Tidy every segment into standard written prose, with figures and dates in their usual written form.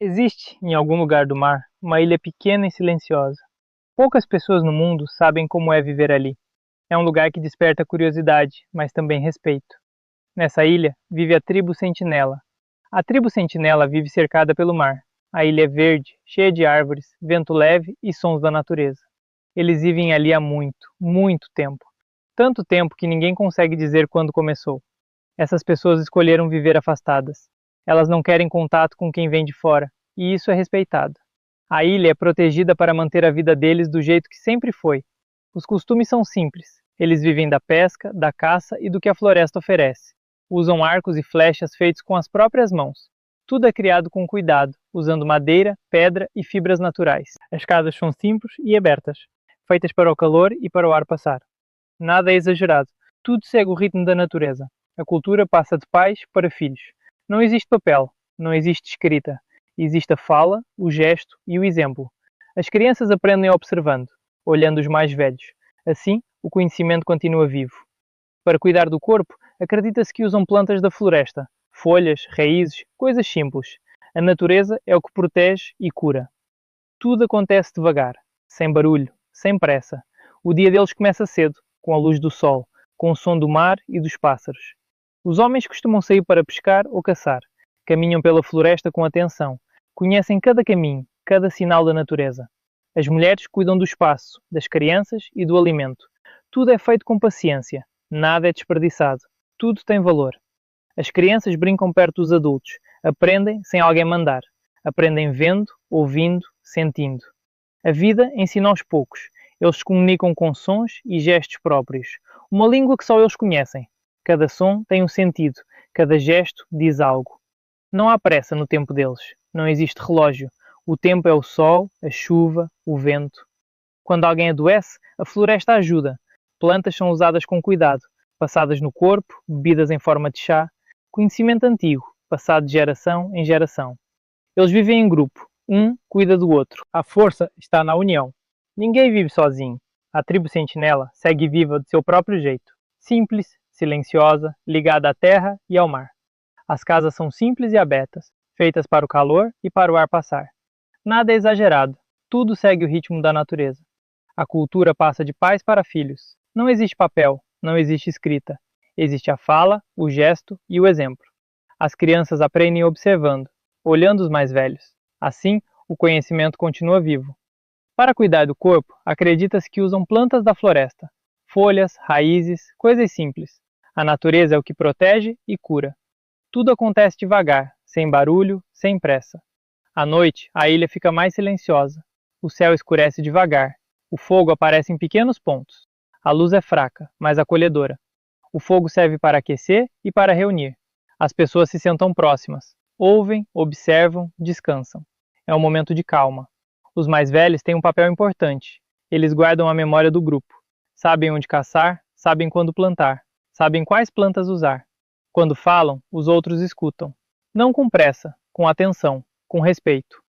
Existe, em algum lugar do mar, uma ilha pequena e silenciosa. Poucas pessoas no mundo sabem como é viver ali. É um lugar que desperta curiosidade, mas também respeito. Nessa ilha vive a tribo Sentinela. A tribo Sentinela vive cercada pelo mar. A ilha é verde, cheia de árvores, vento leve e sons da natureza. Eles vivem ali há muito, muito tempo. Tanto tempo que ninguém consegue dizer quando começou. Essas pessoas escolheram viver afastadas. Elas não querem contato com quem vem de fora, e isso é respeitado. A ilha é protegida para manter a vida deles do jeito que sempre foi. Os costumes são simples. Eles vivem da pesca, da caça e do que a floresta oferece. Usam arcos e flechas feitos com as próprias mãos. Tudo é criado com cuidado, usando madeira, pedra e fibras naturais. As casas são simples e abertas, feitas para o calor e para o ar passar. Nada é exagerado. Tudo segue o ritmo da natureza. A cultura passa de pais para filhos. Não existe papel, não existe escrita. Existe a fala, o gesto e o exemplo. As crianças aprendem observando, olhando os mais velhos. Assim, o conhecimento continua vivo. Para cuidar do corpo, acredita-se que usam plantas da floresta, folhas, raízes, coisas simples. A natureza é o que protege e cura. Tudo acontece devagar, sem barulho, sem pressa. O dia deles começa cedo, com a luz do sol, com o som do mar e dos pássaros. Os homens costumam sair para pescar ou caçar. Caminham pela floresta com atenção. Conhecem cada caminho, cada sinal da natureza. As mulheres cuidam do espaço, das crianças e do alimento. Tudo é feito com paciência. Nada é desperdiçado. Tudo tem valor. As crianças brincam perto dos adultos. Aprendem sem alguém mandar. Aprendem vendo, ouvindo, sentindo. A vida ensina aos poucos. Eles se comunicam com sons e gestos próprios. Uma língua que só eles conhecem. Cada som tem um sentido. Cada gesto diz algo. Não há pressa no tempo deles. Não existe relógio. O tempo é o sol, a chuva, o vento. Quando alguém adoece, a floresta ajuda. Plantas são usadas com cuidado, passadas no corpo, bebidas em forma de chá. Conhecimento antigo, passado de geração em geração. Eles vivem em grupo. Um cuida do outro. A força está na união. Ninguém vive sozinho. A tribo Sentinela segue viva do seu próprio jeito. Simples, silenciosa, ligada à terra e ao mar. As casas são simples e abertas, feitas para o calor e para o ar passar. Nada é exagerado, tudo segue o ritmo da natureza. A cultura passa de pais para filhos. Não existe papel, não existe escrita. Existe a fala, o gesto e o exemplo. As crianças aprendem observando, olhando os mais velhos. Assim, o conhecimento continua vivo. Para cuidar do corpo, acredita-se que usam plantas da floresta, folhas, raízes, coisas simples. A natureza é o que protege e cura. Tudo acontece devagar, sem barulho, sem pressa. À noite, a ilha fica mais silenciosa. O céu escurece devagar. O fogo aparece em pequenos pontos. A luz é fraca, mas acolhedora. O fogo serve para aquecer e para reunir. As pessoas se sentam próximas. Ouvem, observam, descansam. É um momento de calma. Os mais velhos têm um papel importante. Eles guardam a memória do grupo. Sabem onde caçar, sabem quando plantar, sabem quais plantas usar. Quando falam, os outros escutam. Não com pressa, com atenção, com respeito.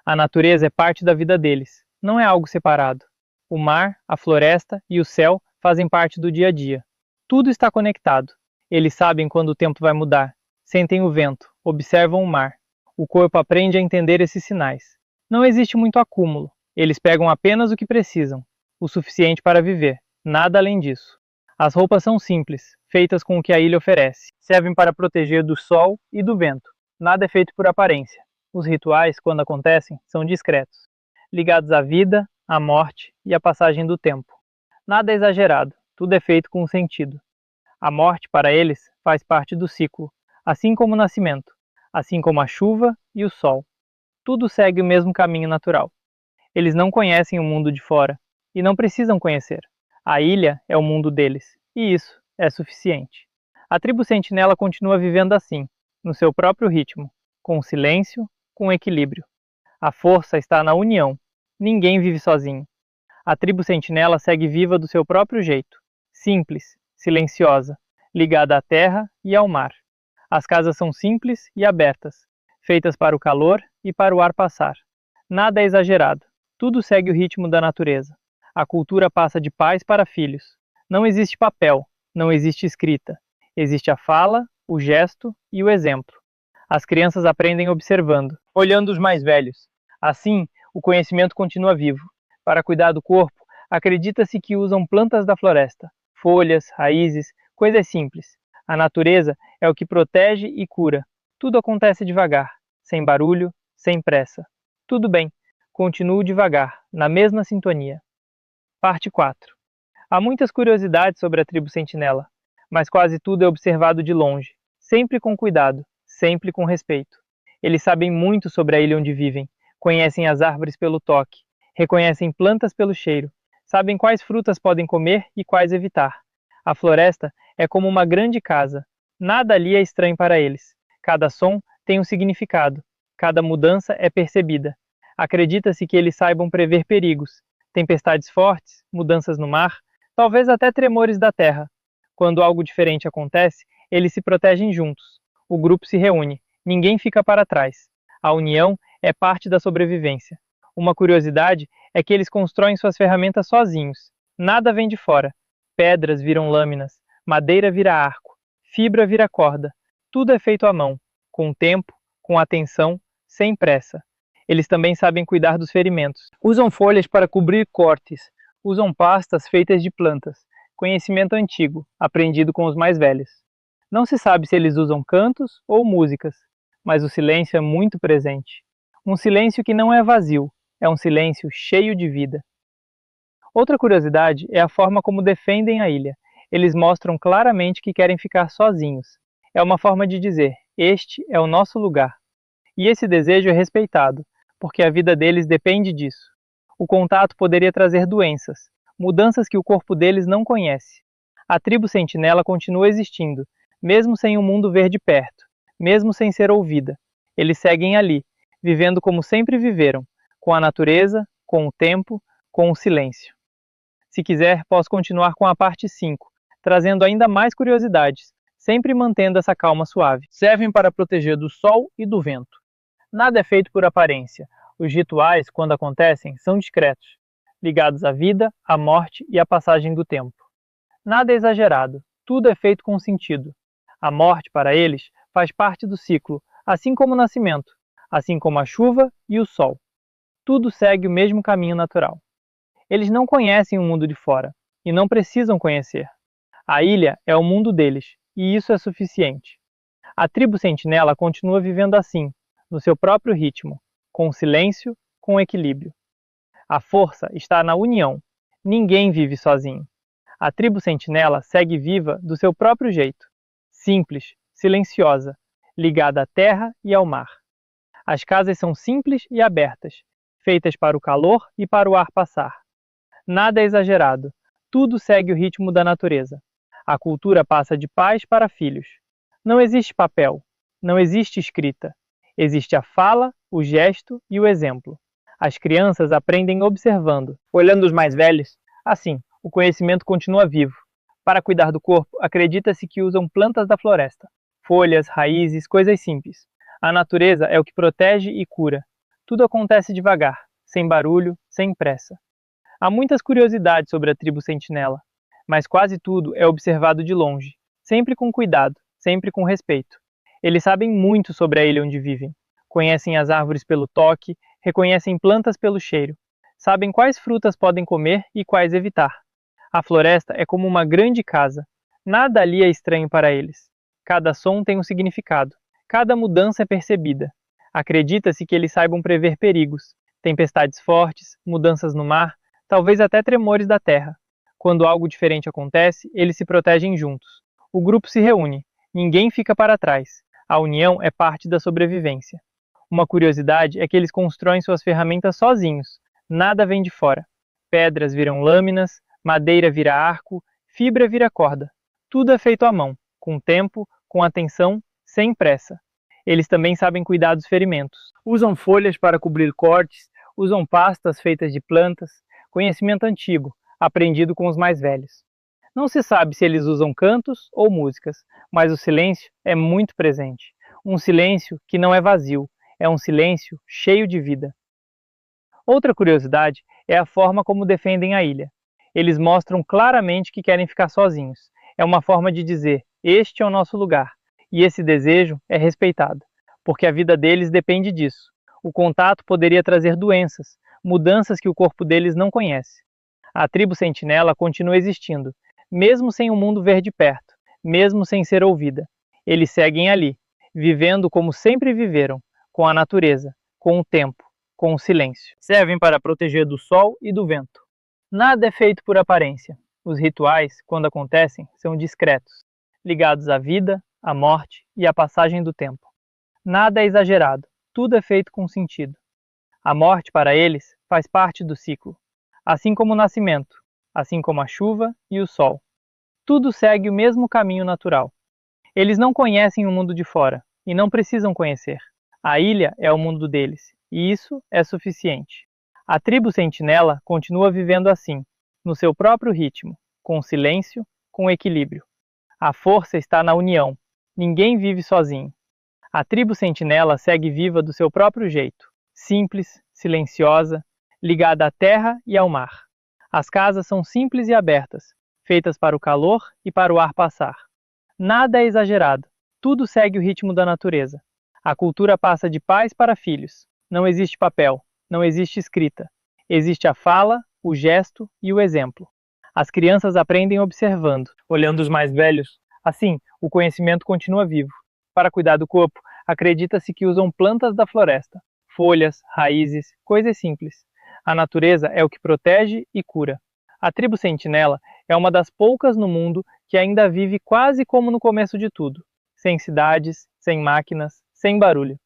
A natureza é parte da vida deles, não é algo separado. O mar, a floresta e o céu fazem parte do dia a dia. Tudo está conectado. Eles sabem quando o tempo vai mudar. Sentem o vento, observam o mar. O corpo aprende a entender esses sinais. Não existe muito acúmulo. Eles pegam apenas o que precisam, o suficiente para viver, nada além disso. As roupas são simples, feitas com o que a ilha oferece. Servem para proteger do sol e do vento. Nada é feito por aparência. Os rituais, quando acontecem, são discretos, ligados à vida, à morte e à passagem do tempo. Nada é exagerado, tudo é feito com sentido. A morte, para eles, faz parte do ciclo, assim como o nascimento, assim como a chuva e o sol. Tudo segue o mesmo caminho natural. Eles não conhecem o mundo de fora, e não precisam conhecer. A ilha é o mundo deles, e isso é suficiente. A tribo Sentinela continua vivendo assim, no seu próprio ritmo, com silêncio, com equilíbrio. A força está na união. Ninguém vive sozinho. A tribo Sentinela segue viva do seu próprio jeito, simples, silenciosa, ligada à terra e ao mar. As casas são simples e abertas, feitas para o calor e para o ar passar. Nada é exagerado, tudo segue o ritmo da natureza. A cultura passa de pais para filhos. Não existe papel, não existe escrita. Existe a fala, o gesto e o exemplo. As crianças aprendem observando, olhando os mais velhos. Assim, o conhecimento continua vivo. Para cuidar do corpo, acredita-se que usam plantas da floresta, folhas, raízes, coisas simples. A natureza é o que protege e cura. Tudo acontece devagar, sem barulho, sem pressa. Tudo bem, continuo devagar, na mesma sintonia. Parte 4. Há muitas curiosidades sobre a tribo sentinela, mas quase tudo é observado de longe, sempre com cuidado, sempre com respeito. Eles sabem muito sobre a ilha onde vivem, conhecem as árvores pelo toque, reconhecem plantas pelo cheiro, sabem quais frutas podem comer e quais evitar. A floresta é como uma grande casa, nada ali é estranho para eles. Cada som tem um significado, cada mudança é percebida. Acredita-se que eles saibam prever perigos, tempestades fortes, mudanças no mar, talvez até tremores da terra. Quando algo diferente acontece, eles se protegem juntos. O grupo se reúne, ninguém fica para trás. A união é parte da sobrevivência. Uma curiosidade é que eles constroem suas ferramentas sozinhos. Nada vem de fora. Pedras viram lâminas, madeira vira arco, fibra vira corda. Tudo é feito à mão, com tempo, com atenção, sem pressa. Eles também sabem cuidar dos ferimentos. Usam folhas para cobrir cortes. Usam pastas feitas de plantas. Conhecimento antigo, aprendido com os mais velhos. Não se sabe se eles usam cantos ou músicas, mas o silêncio é muito presente. Um silêncio que não é vazio, é um silêncio cheio de vida. Outra curiosidade é a forma como defendem a ilha. Eles mostram claramente que querem ficar sozinhos. É uma forma de dizer, este é o nosso lugar. E esse desejo é respeitado, porque a vida deles depende disso. O contato poderia trazer doenças, mudanças que o corpo deles não conhece. A tribo sentinela continua existindo, mesmo sem o mundo ver de perto, mesmo sem ser ouvida. Eles seguem ali, vivendo como sempre viveram, com a natureza, com o tempo, com o silêncio. Se quiser, posso continuar com a parte 5, trazendo ainda mais curiosidades, sempre mantendo essa calma suave. Servem para proteger do sol e do vento. Nada é feito por aparência. Os rituais, quando acontecem, são discretos, ligados à vida, à morte e à passagem do tempo. Nada é exagerado, tudo é feito com sentido. A morte, para eles, faz parte do ciclo, assim como o nascimento, assim como a chuva e o sol. Tudo segue o mesmo caminho natural. Eles não conhecem o mundo de fora, e não precisam conhecer. A ilha é o mundo deles, e isso é suficiente. A tribo sentinela continua vivendo assim, no seu próprio ritmo, com silêncio, com equilíbrio. A força está na união. Ninguém vive sozinho. A tribo sentinela segue viva do seu próprio jeito, simples, silenciosa, ligada à terra e ao mar. As casas são simples e abertas, feitas para o calor e para o ar passar. Nada é exagerado, tudo segue o ritmo da natureza. A cultura passa de pais para filhos. Não existe papel, não existe escrita. Existe a fala, o gesto e o exemplo. As crianças aprendem observando, olhando os mais velhos. Assim, o conhecimento continua vivo. Para cuidar do corpo, acredita-se que usam plantas da floresta, folhas, raízes, coisas simples. A natureza é o que protege e cura. Tudo acontece devagar, sem barulho, sem pressa. Há muitas curiosidades sobre a tribo sentinela, mas quase tudo é observado de longe, sempre com cuidado, sempre com respeito. Eles sabem muito sobre a ilha onde vivem. Conhecem as árvores pelo toque, reconhecem plantas pelo cheiro. Sabem quais frutas podem comer e quais evitar. A floresta é como uma grande casa. Nada ali é estranho para eles. Cada som tem um significado. Cada mudança é percebida. Acredita-se que eles saibam prever perigos, tempestades fortes, mudanças no mar, talvez até tremores da terra. Quando algo diferente acontece, eles se protegem juntos. O grupo se reúne. Ninguém fica para trás. A união é parte da sobrevivência. Uma curiosidade é que eles constroem suas ferramentas sozinhos. Nada vem de fora. Pedras viram lâminas, madeira vira arco, fibra vira corda. Tudo é feito à mão, com tempo, com atenção, sem pressa. Eles também sabem cuidar dos ferimentos. Usam folhas para cobrir cortes, usam pastas feitas de plantas, conhecimento antigo, aprendido com os mais velhos. Não se sabe se eles usam cantos ou músicas, mas o silêncio é muito presente. Um silêncio que não é vazio, é um silêncio cheio de vida. Outra curiosidade é a forma como defendem a ilha. Eles mostram claramente que querem ficar sozinhos. É uma forma de dizer, este é o nosso lugar, e esse desejo é respeitado. porque a vida deles depende disso. O contato poderia trazer doenças, mudanças que o corpo deles não conhece. A tribo sentinela continua existindo, mesmo sem o mundo ver de perto, mesmo sem ser ouvida. Eles seguem ali, vivendo como sempre viveram, com a natureza, com o tempo, com o silêncio. Servem para proteger do sol e do vento. Nada é feito por aparência. Os rituais, quando acontecem, são discretos, ligados à vida, à morte e à passagem do tempo. Nada é exagerado, tudo é feito com sentido. A morte, para eles, faz parte do ciclo, assim como o nascimento, assim como a chuva e o sol. Tudo segue o mesmo caminho natural. Eles não conhecem o mundo de fora, e não precisam conhecer. A ilha é o mundo deles, e isso é suficiente. A tribo sentinela continua vivendo assim, no seu próprio ritmo, com silêncio, com equilíbrio. A força está na união. Ninguém vive sozinho. A tribo sentinela segue viva do seu próprio jeito, simples, silenciosa, ligada à terra e ao mar. As casas são simples e abertas, feitas para o calor e para o ar passar. Nada é exagerado, tudo segue o ritmo da natureza. A cultura passa de pais para filhos. Não existe papel, não existe escrita. Existe a fala, o gesto e o exemplo. As crianças aprendem observando, olhando os mais velhos. Assim, o conhecimento continua vivo. Para cuidar do corpo, acredita-se que usam plantas da floresta, folhas, raízes, coisas simples. A natureza é o que protege e cura. A tribo sentinela é uma das poucas no mundo que ainda vive quase como no começo de tudo, sem cidades, sem máquinas, sem barulho.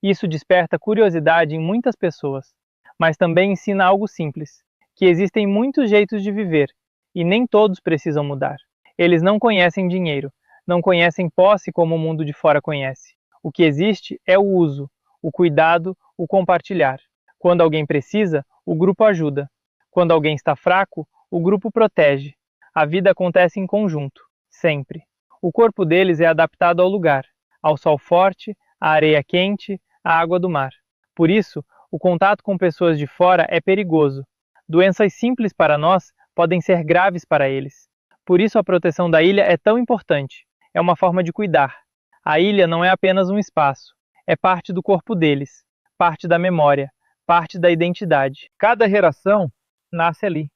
Isso desperta curiosidade em muitas pessoas, mas também ensina algo simples, que existem muitos jeitos de viver, e nem todos precisam mudar. Eles não conhecem dinheiro, não conhecem posse como o mundo de fora conhece. O que existe é o uso, o cuidado, o compartilhar. Quando alguém precisa, o grupo ajuda. Quando alguém está fraco, o grupo protege. A vida acontece em conjunto, sempre. O corpo deles é adaptado ao lugar, ao sol forte, à areia quente, à água do mar. Por isso, o contato com pessoas de fora é perigoso. Doenças simples para nós podem ser graves para eles. Por isso a proteção da ilha é tão importante. É uma forma de cuidar. A ilha não é apenas um espaço. É parte do corpo deles, parte da memória, parte da identidade. Cada geração nasce ali,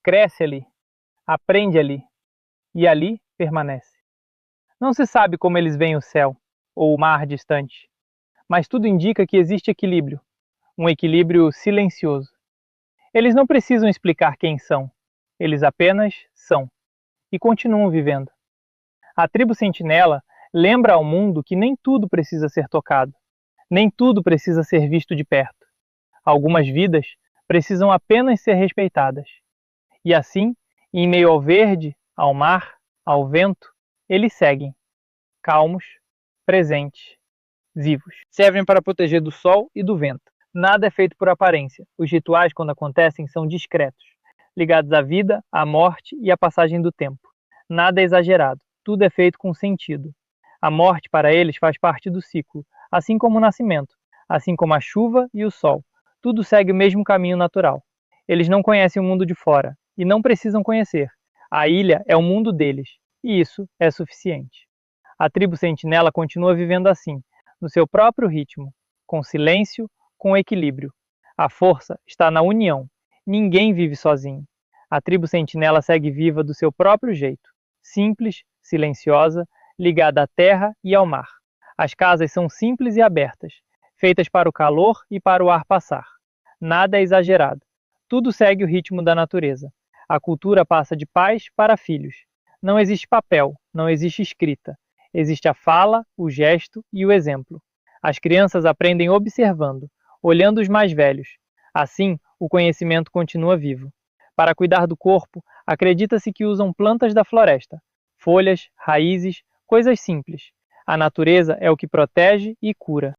cresce ali, aprende ali e ali permanece. Não se sabe como eles veem o céu ou o mar distante, mas tudo indica que existe equilíbrio, um equilíbrio silencioso. Eles não precisam explicar quem são, eles apenas são e continuam vivendo. A tribo sentinela lembra ao mundo que nem tudo precisa ser tocado, nem tudo precisa ser visto de perto. Algumas vidas precisam apenas ser respeitadas. E assim, em meio ao verde, ao mar, ao vento, eles seguem, calmos, presentes, vivos. Servem para proteger do sol e do vento. Nada é feito por aparência. Os rituais, quando acontecem, são discretos, ligados à vida, à morte e à passagem do tempo. Nada é exagerado. Tudo é feito com sentido. A morte, para eles, faz parte do ciclo, assim como o nascimento, assim como a chuva e o sol. Tudo segue o mesmo caminho natural. Eles não conhecem o mundo de fora, e não precisam conhecer. A ilha é o mundo deles, e isso é suficiente. A tribo sentinela continua vivendo assim, no seu próprio ritmo, com silêncio, com equilíbrio. A força está na união. Ninguém vive sozinho. A tribo sentinela segue viva do seu próprio jeito, simples, silenciosa, ligada à terra e ao mar. As casas são simples e abertas, feitas para o calor e para o ar passar. Nada é exagerado. Tudo segue o ritmo da natureza. A cultura passa de pais para filhos. Não existe papel, não existe escrita. Existe a fala, o gesto e o exemplo. As crianças aprendem observando, olhando os mais velhos. Assim, o conhecimento continua vivo. Para cuidar do corpo, acredita-se que usam plantas da floresta, folhas, raízes, coisas simples. A natureza é o que protege e cura.